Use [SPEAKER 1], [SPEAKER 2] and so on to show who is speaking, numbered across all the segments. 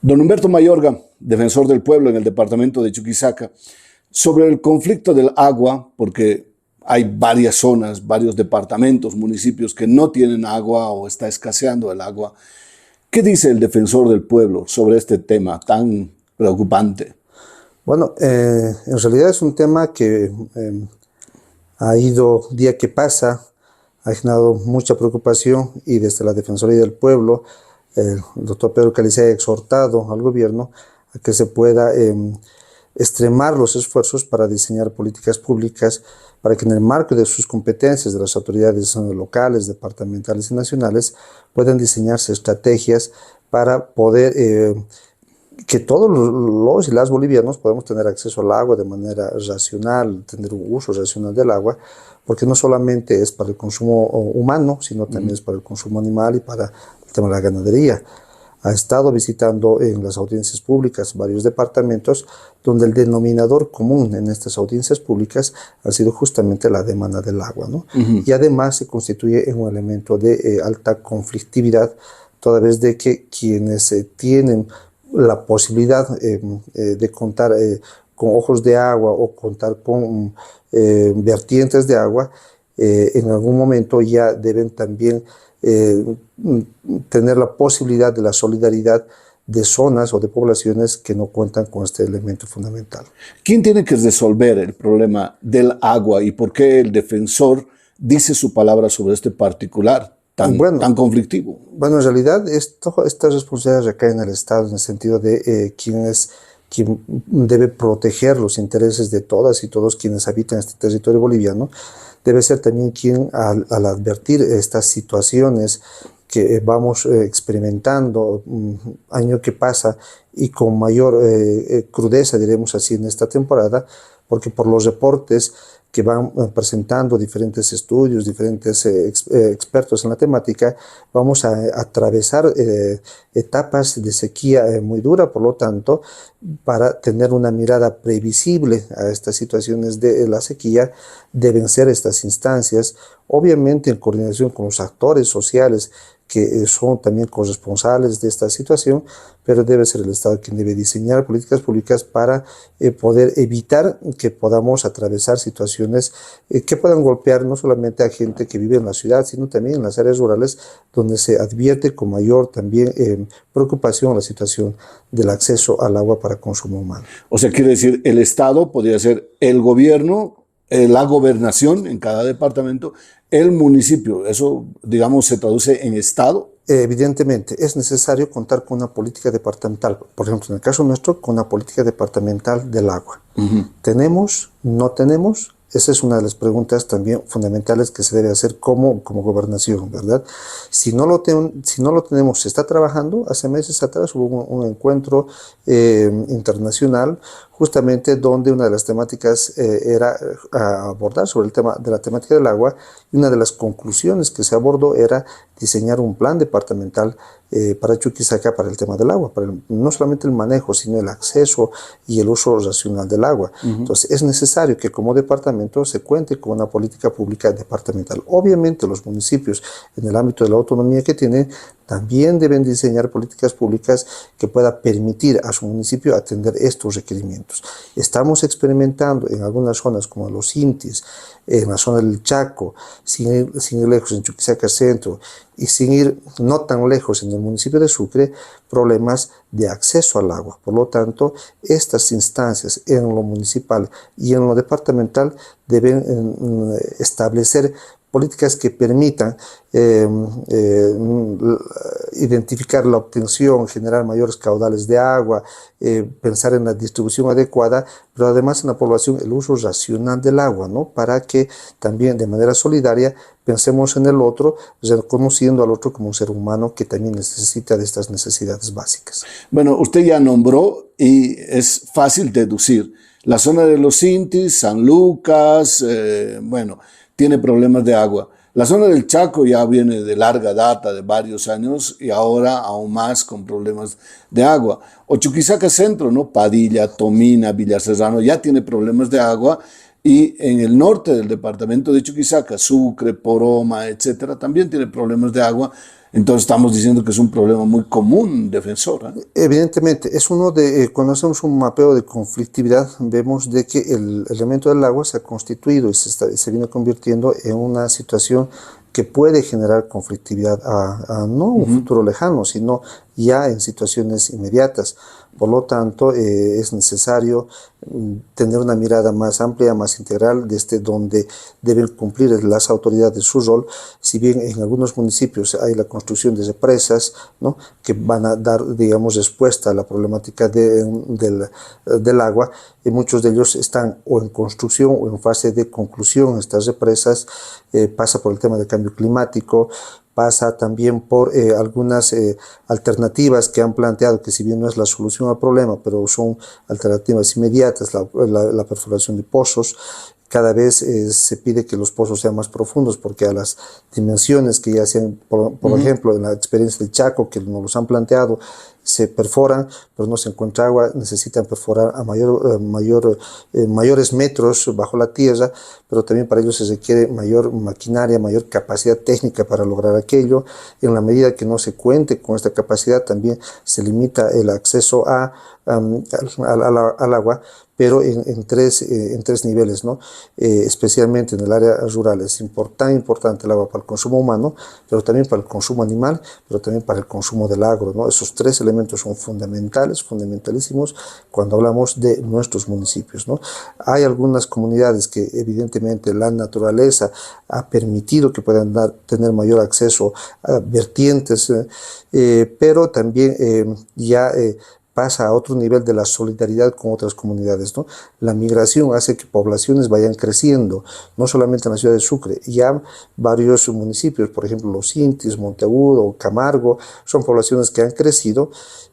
[SPEAKER 1] Don Humberto Mayorga, defensor del pueblo en el departamento de Chuquisaca, sobre el conflicto del agua, porque hay varias zonas, varios departamentos, municipios que no tienen agua o está escaseando el agua. ¿Qué dice el defensor del pueblo sobre este tema tan preocupante?
[SPEAKER 2] Bueno, en realidad es un tema que ha ido día que pasa, ha generado mucha preocupación y desde la Defensoría del Pueblo, el doctor Pedro Calicea ha exhortado al gobierno a que se pueda extremar los esfuerzos para diseñar políticas públicas para que en el marco de sus competencias de las autoridades locales, departamentales y nacionales puedan diseñarse estrategias para poder que todos los y las bolivianos podamos tener acceso al agua de manera racional, tener un uso racional del agua, porque no solamente es para el consumo humano, sino también es para el consumo animal y para el tema de la ganadería. Ha estado visitando en las audiencias públicas varios departamentos donde el denominador común en estas audiencias públicas ha sido justamente la demanda del agua, ¿no? Y además se constituye en un elemento de alta conflictividad, toda vez de que quienes tienen la posibilidad de contar con ojos de agua o contar con vertientes de agua, en algún momento ya deben también tener la posibilidad de la solidaridad de zonas o de poblaciones que no cuentan con este elemento fundamental.
[SPEAKER 1] ¿Quién tiene que resolver el problema del agua y por qué el defensor dice su palabra sobre este particular tan conflictivo?
[SPEAKER 2] Bueno, en realidad esta responsabilidad recae en el Estado en el sentido de quien debe proteger los intereses de todas y todos quienes habitan este territorio boliviano. Debe ser también quien, al advertir estas situaciones que vamos experimentando año que pasa y con mayor crudeza, diremos así, en esta temporada, porque por los reportes que van presentando diferentes estudios, diferentes expertos en la temática, vamos a atravesar etapas de sequía muy dura. Por lo tanto, para tener una mirada previsible a estas situaciones de la sequía, deben ser estas instancias, obviamente en coordinación con los actores sociales que son también corresponsables de esta situación, pero debe ser el Estado quien debe diseñar políticas públicas para poder evitar que podamos atravesar situaciones que puedan golpear no solamente a gente que vive en la ciudad, sino también en las áreas rurales, donde se advierte con mayor también preocupación la situación del acceso al agua para consumo humano.
[SPEAKER 1] O sea, quiere decir, el Estado podría ser el gobierno, la gobernación en cada departamento, el municipio. Eso, digamos, se traduce en Estado.
[SPEAKER 2] Evidentemente, es necesario contar con una política departamental. Por ejemplo, en el caso nuestro, con una política departamental del agua. ¿Tenemos? ¿No tenemos? Esa es una de las preguntas también fundamentales que se debe hacer como gobernación, ¿verdad? Si no lo tenemos, se está trabajando. Hace meses atrás hubo un encuentro internacional justamente donde una de las temáticas era abordar sobre el tema de la temática del agua, y una de las conclusiones que se abordó era diseñar un plan departamental para Chuquisaca para el tema del agua, para no solamente el manejo, sino el acceso y el uso racional del agua. Entonces es necesario que como departamento se cuente con una política pública departamental. Obviamente los municipios en el ámbito de la autonomía que tienen también deben diseñar políticas públicas que puedan permitir a su municipio atender estos requerimientos. Estamos experimentando en algunas zonas como los Intis, en la zona del Chaco, sin ir lejos en Chuquisaca Centro y sin ir no tan lejos en el municipio de Sucre, problemas de acceso al agua. Por lo tanto, estas instancias en lo municipal y en lo departamental deben establecer políticas que permitan identificar la obtención, generar mayores caudales de agua, pensar en la distribución adecuada, pero además en la población el uso racional del agua, ¿no? Para que también de manera solidaria pensemos en el otro, reconociendo al otro como un ser humano que también necesita de estas necesidades básicas.
[SPEAKER 1] Bueno, usted ya nombró y es fácil deducir. La zona de los Intis, San Lucas, bueno, tiene problemas de agua. La zona del Chaco ya viene de larga data, de varios años, y ahora aún más con problemas de agua. O Chuquisaca Centro, ¿no? Padilla, Tomina, Villaserrano, ya tiene problemas de agua. Y en el norte del departamento de Chuquisaca, Sucre, Poroma, etcétera, también tiene problemas de agua. Entonces estamos diciendo que es un problema muy común, defensor.
[SPEAKER 2] Evidentemente, es uno de, cuando hacemos un mapeo de conflictividad, vemos de que el elemento del agua se ha constituido y se viene convirtiendo en una situación que puede generar conflictividad a no un futuro lejano, sino ya en situaciones inmediatas. Por lo tanto, es necesario tener una mirada más amplia, más integral, desde donde deben cumplir las autoridades su rol. Si bien en algunos municipios hay la construcción de represas, ¿no?, que van a dar, digamos, respuesta a la problemática del agua, y muchos de ellos están o en construcción o en fase de conclusión. Estas represas pasa por el tema del cambio climático, pasa también por algunas alternativas que han planteado, que si bien no es la solución al problema, pero son alternativas inmediatas, la perforación de pozos. Cada vez se pide que los pozos sean más profundos, porque a las dimensiones que ya sean, por ejemplo, en la experiencia del Chaco, que nos los han planteado, se perforan, pero no se encuentra agua, necesitan perforar a mayores metros bajo la tierra, pero también para ello se requiere mayor maquinaria, mayor capacidad técnica para lograr aquello. En la medida que no se cuente con esta capacidad, también se limita el acceso al agua, pero en tres niveles, ¿no? Especialmente en el área rural es tan importante el agua para el consumo humano, pero también para el consumo animal, pero también para el consumo del agro, ¿no? Esos tres elementos son fundamentales, fundamentalísimos cuando hablamos de nuestros municipios, ¿no? Hay algunas comunidades que evidentemente la naturaleza ha permitido que puedan tener mayor acceso a vertientes, pero también pasa a otro nivel de la solidaridad con otras comunidades, ¿no? La migración hace que poblaciones vayan creciendo, no solamente en la ciudad de Sucre, ya varios municipios, por ejemplo Los Intis, Monteagudo, Camargo, son poblaciones que han crecido,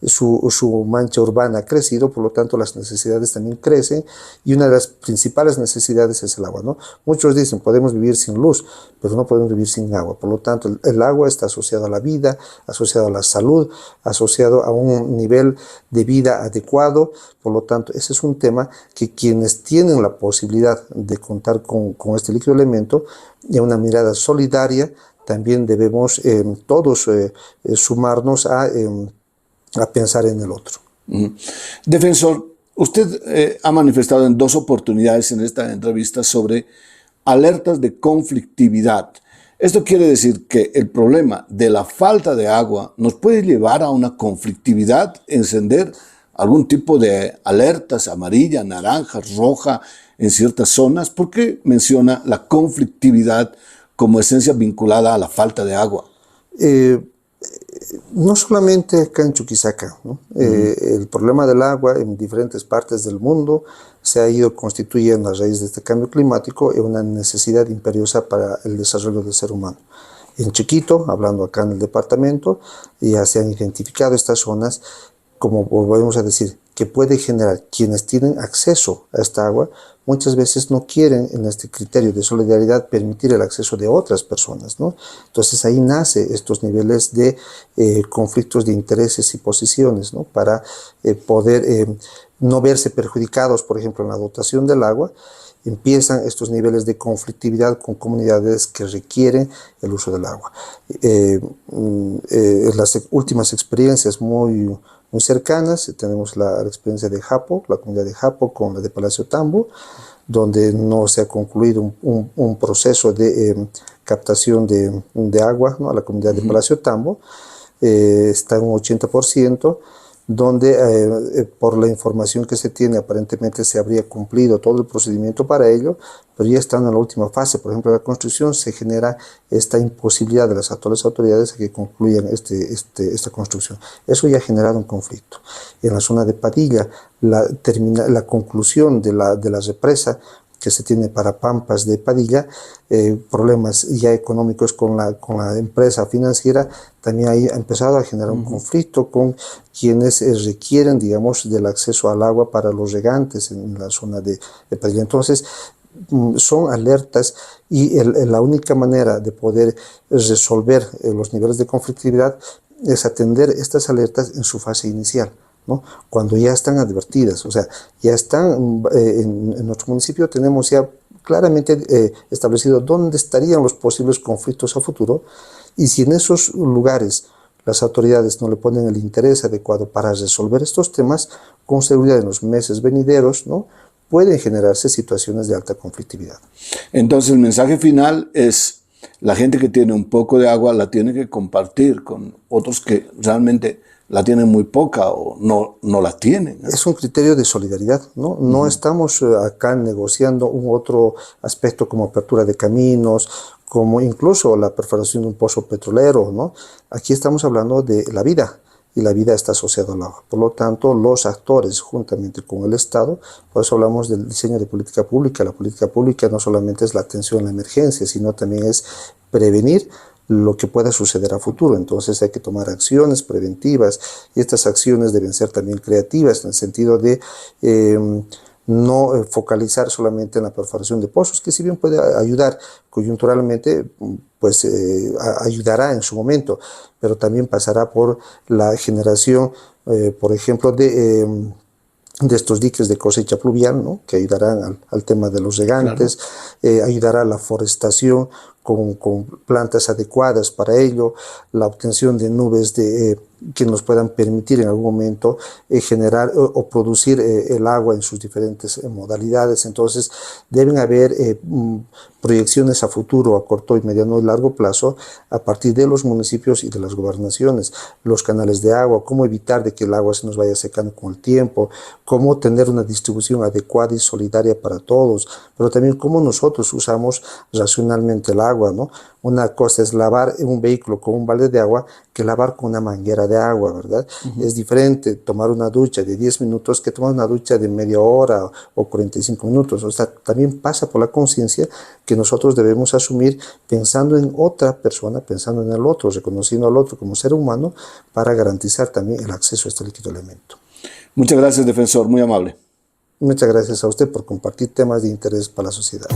[SPEAKER 2] su mancha urbana ha crecido, por lo tanto las necesidades también crecen, y una de las principales necesidades es el agua, ¿no? Muchos dicen, podemos vivir sin luz, pero no podemos vivir sin agua. Por lo tanto, el agua está asociado a la vida, asociado a la salud, asociado a un nivel de vida adecuado. Por lo tanto, ese es un tema que quienes tienen la posibilidad de contar con este líquido elemento, de una mirada solidaria, también debemos todos sumarnos a pensar en el otro.
[SPEAKER 1] Defensor, usted ha manifestado en 2 oportunidades en esta entrevista sobre alertas de conflictividad. Esto quiere decir que el problema de la falta de agua nos puede llevar a una conflictividad, encender algún tipo de alertas amarilla, naranja, roja en ciertas zonas. ¿Por qué menciona la conflictividad como esencia vinculada a la falta de agua?
[SPEAKER 2] No solamente acá en Chuquisaca, ¿no? El problema del agua en diferentes partes del mundo se ha ido constituyendo a raíz de este cambio climático en una necesidad imperiosa para el desarrollo del ser humano. En Chiquito, hablando acá en el departamento, ya se han identificado estas zonas, como volvemos a decir, que puede generar quienes tienen acceso a esta agua, muchas veces no quieren, en este criterio de solidaridad, permitir el acceso de otras personas, ¿no? Entonces ahí nace estos niveles de conflictos de intereses y posiciones, ¿no? Para poder no verse perjudicados, por ejemplo, en la dotación del agua. Empiezan estos niveles de conflictividad con comunidades que requieren el uso del agua. En las últimas experiencias muy cercanas, tenemos la experiencia de Japo, la comunidad de Japo con la de Palacio Tambo, donde no se ha concluido un proceso de captación de agua, ¿no?, a la comunidad de Palacio Tambo. Está en un 80%, donde por la información que se tiene aparentemente se habría cumplido todo el procedimiento para ello, pero ya están en la última fase. Por ejemplo, la construcción, se genera esta imposibilidad de las actuales autoridades a que concluyan esta construcción. Eso ya ha generado un conflicto. En la zona de Padilla, la conclusión de la represa que se tiene para Pampas de Padilla, problemas ya económicos con la empresa financiera, también ahí ha empezado a generar un conflicto con quienes requieren, digamos, del acceso al agua para los regantes en la zona de Padilla. Entonces, son alertas, y la única manera de poder resolver los niveles de conflictividad es atender estas alertas en su fase inicial, ¿no? Cuando ya están advertidas, o sea, ya están en nuestro municipio tenemos ya claramente establecido dónde estarían los posibles conflictos a futuro, y si en esos lugares las autoridades no le ponen el interés adecuado para resolver estos temas, con seguridad en los meses venideros, ¿no?, pueden generarse situaciones de alta conflictividad.
[SPEAKER 1] Entonces el mensaje final es: la gente que tiene un poco de agua la tiene que compartir con otros que realmente la tienen muy poca o no la tienen, ¿no?
[SPEAKER 2] Es un criterio de solidaridad, ¿no? No estamos acá negociando un otro aspecto como apertura de caminos, como incluso la perforación de un pozo petrolero, ¿no? Aquí estamos hablando de la vida, y la vida está asociada al agua. Por lo tanto, los actores, juntamente con el Estado, por eso hablamos del diseño de política pública. La política pública no solamente es la atención a la emergencia, sino también es prevenir lo que pueda suceder a futuro. Entonces hay que tomar acciones preventivas, y estas acciones deben ser también creativas, en el sentido de no focalizar solamente en la perforación de pozos, que si bien puede ayudar coyunturalmente, pues ayudará en su momento, pero también pasará por la generación, por ejemplo, de estos diques de cosecha pluvial, ¿no?, que ayudarán al tema de los regantes, ayudará a la forestación con plantas adecuadas para ello, la obtención de nubes que nos puedan permitir en algún momento generar o producir el agua en sus diferentes modalidades. Entonces deben haber proyecciones a futuro, a corto y mediano y largo plazo, a partir de los municipios y de las gobernaciones, los canales de agua, cómo evitar de que el agua se nos vaya secando con el tiempo, cómo tener una distribución adecuada y solidaria para todos, pero también cómo nosotros usamos racionalmente el agua, ¿no? Una cosa es lavar un vehículo con un balde de agua que lavar con una manguera de agua, ¿verdad? Es diferente tomar una ducha de 10 minutos que tomar una ducha de media hora o 45 minutos. O sea, también pasa por la conciencia que nosotros debemos asumir pensando en otra persona, pensando en el otro, reconociendo al otro como ser humano, para garantizar también el acceso a este líquido elemento.
[SPEAKER 1] Muchas gracias, defensor, muy amable.
[SPEAKER 2] Muchas gracias a usted por compartir temas de interés para la sociedad.